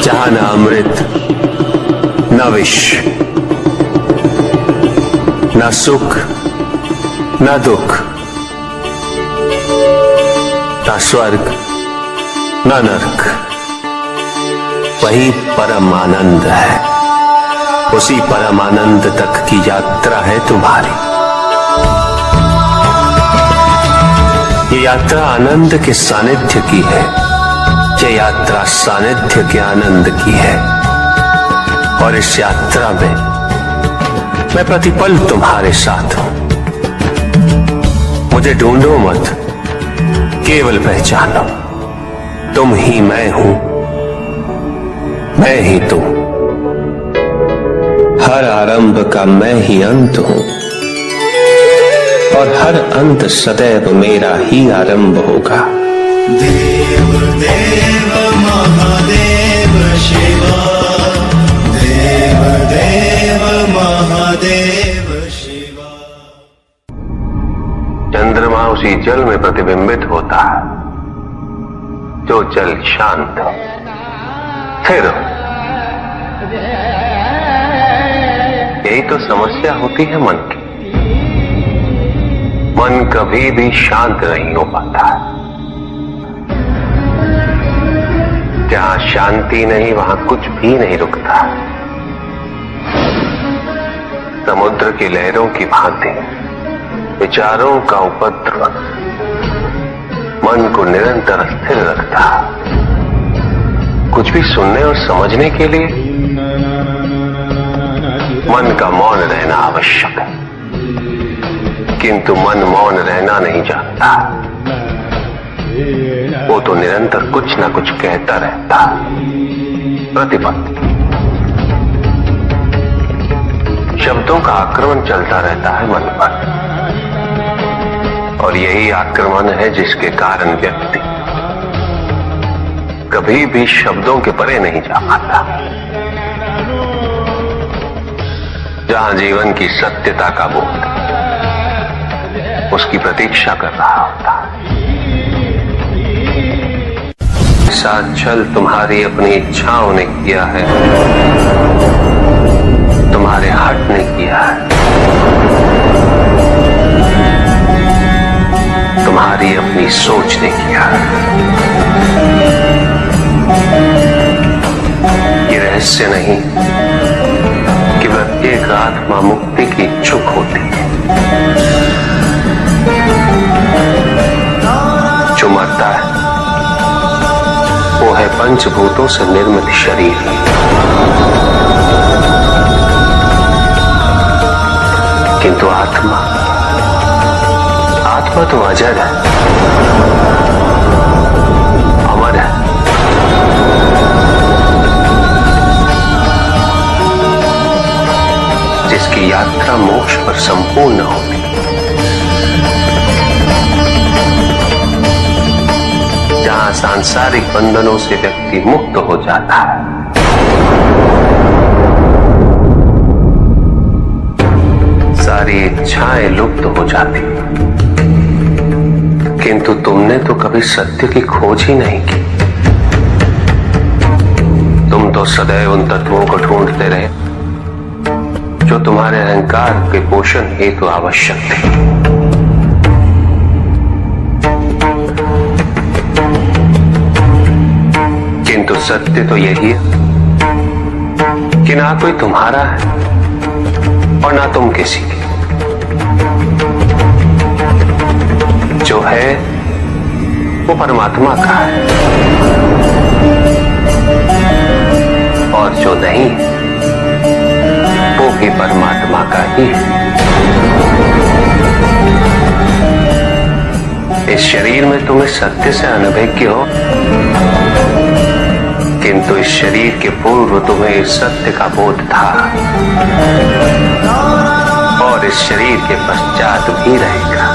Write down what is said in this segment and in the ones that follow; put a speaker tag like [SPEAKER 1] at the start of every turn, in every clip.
[SPEAKER 1] जहां न अमृत न विष, न सुख न दुख, न स्वर्ग न नरक, वही परम आनंद है। उसी परम आनंद तक की यात्रा है तुम्हारी। ये यात्रा आनंद के सानिध्य की है। ये यात्रा सानिध्य के आनंद की है। और इस यात्रा में मैं प्रतिपल तुम्हारे साथ हूं। मुझे ढूंढो मत, केवल पहचानो तुम ही मैं हूं, मैं ही तुम। हर आरंभ का मैं ही अंत हूं और हर अंत सदैव मेरा ही आरंभ होगा।
[SPEAKER 2] देव देव महादेव शिवा, देव देव महादेव शिवा।
[SPEAKER 1] चंद्रमा उसी जल में प्रतिबिंबित होता है जो जल शांत है। फिर यही तो समस्या होती है मन की। मन कभी भी शांत नहीं हो पाता है। जहां शांति नहीं वहां कुछ भी नहीं रुकता। समुद्र की लहरों की भांति विचारों का उपद्रव मन को निरंतर स्थिर रखता। कुछ भी सुनने और समझने के लिए मन का मौन रहना आवश्यक है, किंतु मन मौन रहना नहीं जानता। वो तो निरंतर कुछ ना कुछ कहता रहता। प्रतिपल शब्दों का आक्रमण चलता रहता है मन पर, और यही आक्रमण है जिसके कारण व्यक्ति कभी भी शब्दों के परे नहीं जा पाता। जहां जीवन की सत्यता का बोध उसकी प्रतीक्षा कर रहा होता। साथ छल तुम्हारी अपनी इच्छाओं ने किया है, तुम्हारे हट ने किया है, तुम्हारी अपनी सोच ने किया है। ये रहस्य नहीं कि प्रत्येक आत्मा मुक्ति की इच्छुक होती है। जो मरता है वो है पंचभूतों से निर्मित शरीर। किंतु आत्मा तो अजर है, अमर है। जिसकी यात्रा मोक्ष पर संपूर्ण होती। जहां सांसारिक बंधनों से व्यक्ति मुक्त हो जाता है। सारी इच्छाएं लुप्त हो जाती। किंतु तुमने तो कभी सत्य की खोज ही नहीं की। तुम तो सदैव उन तत्वों को ढूंढते रहे जो तुम्हारे अहंकार के पोषण हेतु आवश्यक थे। किंतु सत्य तो यही है कि ना कोई तुम्हारा है और ना तुम किसी के। जो है वो परमात्मा का है, और जो नहीं वो भी परमात्मा का ही है। इस शरीर में तुम इस सत्य से अनभिज्ञ हो, किंतु इस शरीर के पूर्व तुम्हें इस सत्य का बोध था, और इस शरीर के पश्चात भी रहेगा।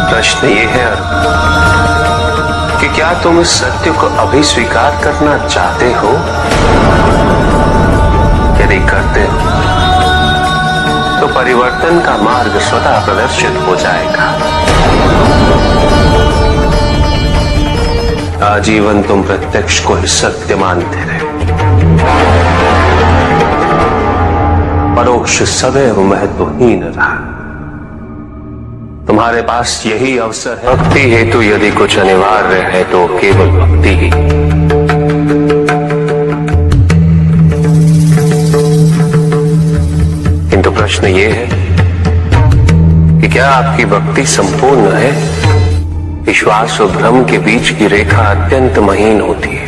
[SPEAKER 1] प्रश्न ये है कि क्या तुम इस सत्य को अभी स्वीकार करना चाहते हो? यदि करते हो तो परिवर्तन का मार्ग स्वतः प्रदर्शित हो जाएगा। आजीवन तुम प्रत्यक्ष को ही सत्य मानते रहे। परोक्ष सदैव महत्वहीन रहा। तुम्हारे पास यही अवसर है। भक्ति हेतु यदि कुछ अनिवार्य है तो केवल भक्ति ही। किंतु प्रश्न ये है कि क्या आपकी भक्ति संपूर्ण है? विश्वास और भ्रम के बीच की रेखा अत्यंत महीन होती है।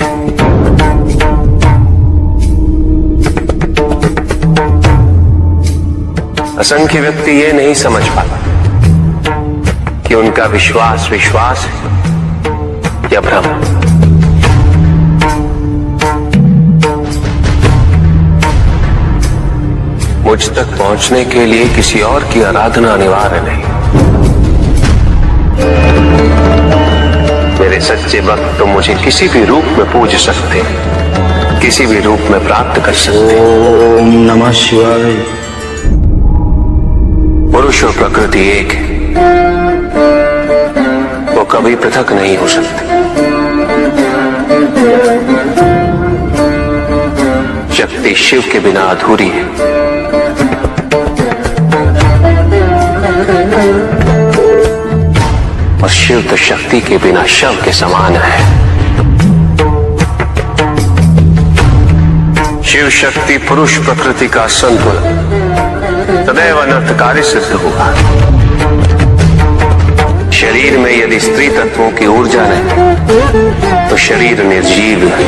[SPEAKER 1] असंख्य व्यक्ति ये नहीं समझ पाता कि उनका विश्वास विश्वास है या भ्रम। मुझ तक पहुंचने के लिए किसी और की आराधना अनिवार्य नहीं। मेरे सच्चे भक्त तो मुझे किसी भी रूप में पूज सकते, किसी भी रूप में प्राप्त कर सकते।
[SPEAKER 2] ओम नमः शिवाय।
[SPEAKER 1] पुरुष और प्रकृति एक है, वो कभी पृथक नहीं हो सकते। शक्ति शिव के बिना अधूरी है और शिव तो शक्ति के बिना शव के समान है। शिव शक्ति पुरुष प्रकृति का संतुलन सदैव अनर्थकारी सिद्ध होगा। शरीर में यदि स्त्री तत्वों की ऊर्जा नहीं तो शरीर निर्जीव है।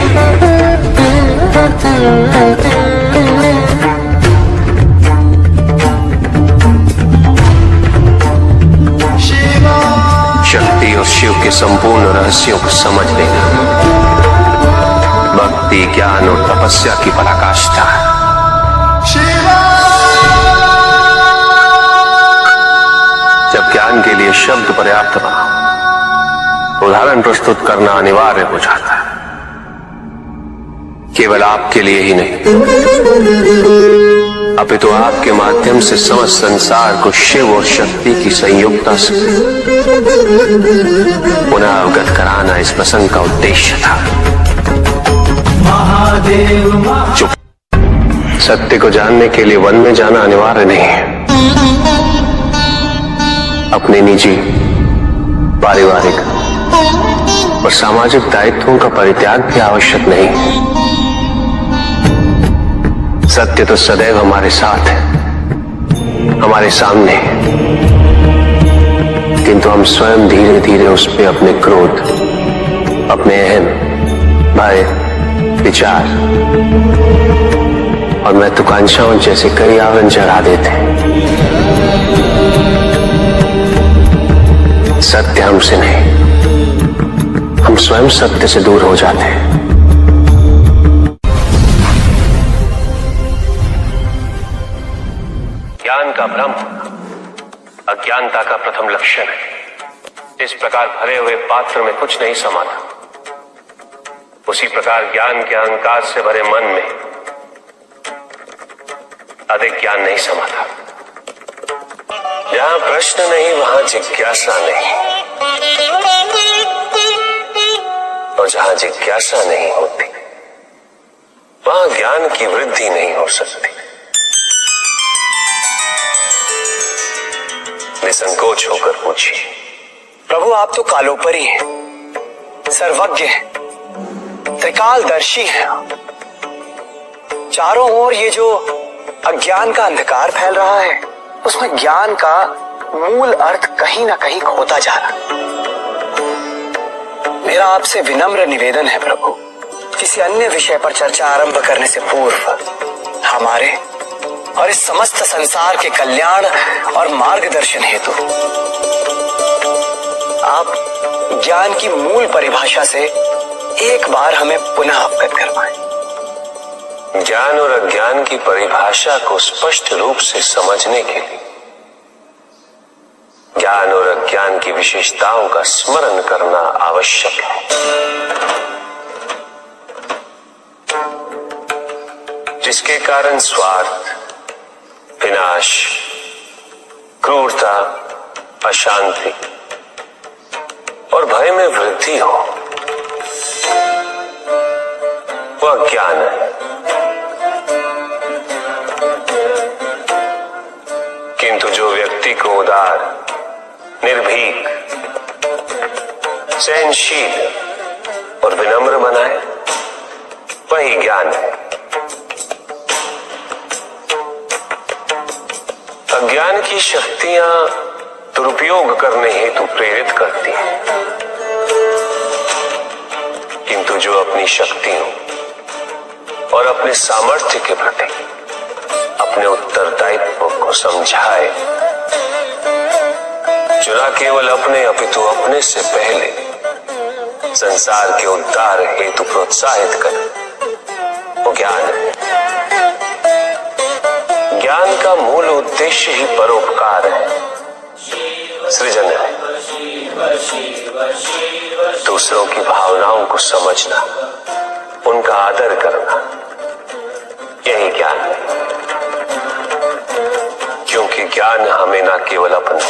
[SPEAKER 1] शक्ति और शिव के संपूर्ण रहस्यों को समझ लेना भक्ति, ज्ञान और तपस्या की पराकाष्ठा है। जब ज्ञान के लिए शब्द पर्याप्त बना, उदाहरण प्रस्तुत करना अनिवार्य हो जाता है। केवल आपके लिए ही नहीं, अपितु तो आपके माध्यम से समस्त संसार को शिव और शक्ति की संयुक्ता से पुनः अवगत कराना इस प्रसंग का उद्देश्य था। चुप। सत्य को जानने के लिए वन में जाना अनिवार्य नहीं है। अपने निजी, पारिवारिक और सामाजिक दायित्वों का परित्याग भी आवश्यक नहीं है। सत्य तो सदैव हमारे साथ है, हमारे सामने है, किंतु हम स्वयं धीरे धीरे उस पे अपने क्रोध, अपने अहम, भय, विचार और महत्वाकांक्षाओं जैसे कई आवरण चढ़ा देते हैं। सत्य हमसे नहीं, हम स्वयं सत्य से दूर हो जाते हैं। ज्ञान का भ्रम अज्ञानता का प्रथम लक्षण है। इस प्रकार भरे हुए पात्र में कुछ नहीं समाता, उसी प्रकार ज्ञान के अहंकार से भरे मन में अधिक ज्ञान नहीं समाता। जहां प्रश्न नहीं वहां जिज्ञासा नहीं, और जहां जिज्ञासा नहीं होती वहां ज्ञान की वृद्धि नहीं हो सकती। निसंकोच होकर पूछिए,
[SPEAKER 3] प्रभु आप तो कालोपरी हैं, सर्वज्ञ हैं, त्रिकालदर्शी हैं। चारों ओर ये जो अज्ञान का अंधकार फैल रहा है उसमें ज्ञान का मूल अर्थ कहीं ना कहीं खोता जा रहा। मेरा आपसे विनम्र निवेदन है प्रभु, किसी अन्य विषय पर चर्चा आरंभ करने से पूर्व हमारे और इस समस्त संसार के कल्याण और मार्गदर्शन हेतु आप ज्ञान की मूल परिभाषा से एक बार हमें पुनः अवगत करवाएं।
[SPEAKER 1] ज्ञान और अज्ञान की परिभाषा को स्पष्ट रूप से समझने के लिए ज्ञान और अज्ञान की विशेषताओं का स्मरण करना आवश्यक है, जिसके कारण स्वार्थ, विनाश, क्रूरता, अशांति और भय में वृद्धि हो। अज्ञान है। किंतु जो व्यक्ति को उदार, निर्भीक, सहनशील और विनम्र बनाए, वही ज्ञान है। अज्ञान की शक्तियां दुरुपयोग करने हेतु प्रेरित करती हैं, किंतु जो अपनी शक्तियों और अपने सामर्थ्य के प्रति अपने उत्तरदायित्व को समझाए, जो न केवल अपने अपितु अपने से पहले संसार के उद्धार हेतु प्रोत्साहित करे, वो ज्ञान है। ज्ञान का मूल उद्देश्य ही परोपकार है, सृजन है। दूसरों की भावनाओं को समझना, उनका आदर करना, यही ज्ञान है। क्योंकि ज्ञान हमें न केवल अपने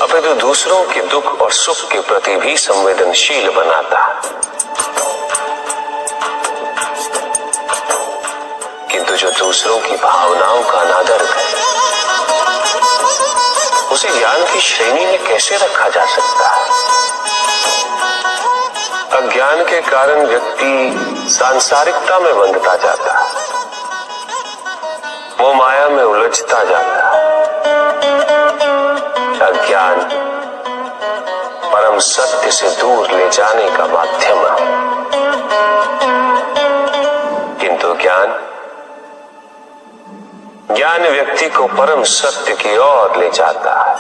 [SPEAKER 1] अपितु दूसरों के दुख और सुख के प्रति भी संवेदनशील बनाता है। किंतु जो दूसरों की भावनाओं का अनादर करे, उसे ज्ञान की श्रेणी में कैसे रखा जा सकता है? अज्ञान के कारण व्यक्ति सांसारिकता में बंधता जाता है, वो माया में उलझता जाता है। अज्ञान परम सत्य से दूर ले जाने का माध्यम है, किंतु ज्ञान व्यक्ति को परम सत्य की ओर ले जाता है।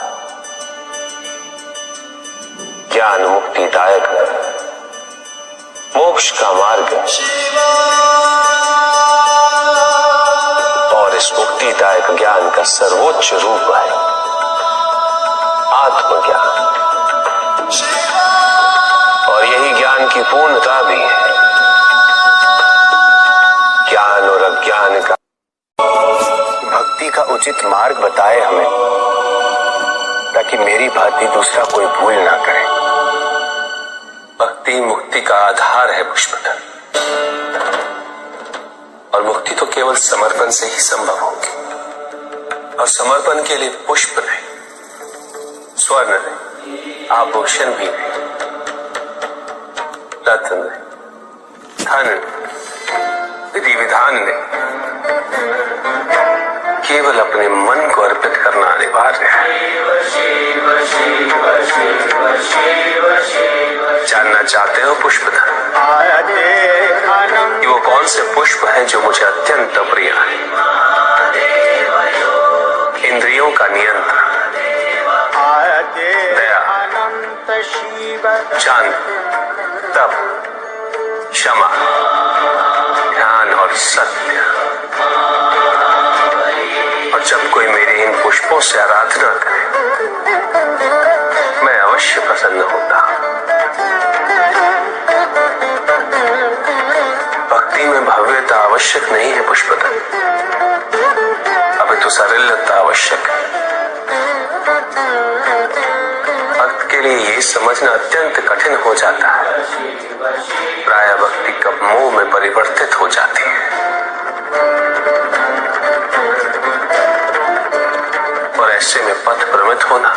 [SPEAKER 1] ज्ञान मुक्तिदायक है, मोक्ष का मार्ग है, और इस मुक्तिदायक ज्ञान का सर्वोच्च रूप है आत्मज्ञान। और यही ज्ञान की पूर्णता भी है। ज्ञान और अज्ञान का
[SPEAKER 3] भक्ति का उचित मार्ग बताए हमें, ताकि मेरी भांति दूसरा कोई भूल ना करे।
[SPEAKER 1] भक्ति मुक्ति का आधार है पुष्पधर, और मुक्ति तो केवल समर्पण से ही संभव होगी। और समर्पण के लिए पुष्प नहीं, स्वर्ण नहीं, आभूषण भी नहीं, रत्न नहीं, धन, विधि विधान नहीं, केवल अपने मन को अर्पित करना अनिवार्य है। जानना चाहते हो पुष्पधर कि वो कौन से पुष्प हैं जो मुझे अत्यंत प्रिय है? इंद्रियों का नियंत्रण, दया, शांति, तप, क्षमा, ध्यान और सत्य। और जब कोई मेरे इन पुष्पों से आराधना करे, मैं अवश्य प्रसन्न होता। भक्ति में भव्यता आवश्यक नहीं है पुष्पधर, अभी तो सरलता आवश्यक है। भक्त के लिए ये समझना अत्यंत कठिन हो जाता है, प्रायः भक्ति कब मोह में परिवर्तित हो जाती है। और ऐसे में पथ भ्रमित होना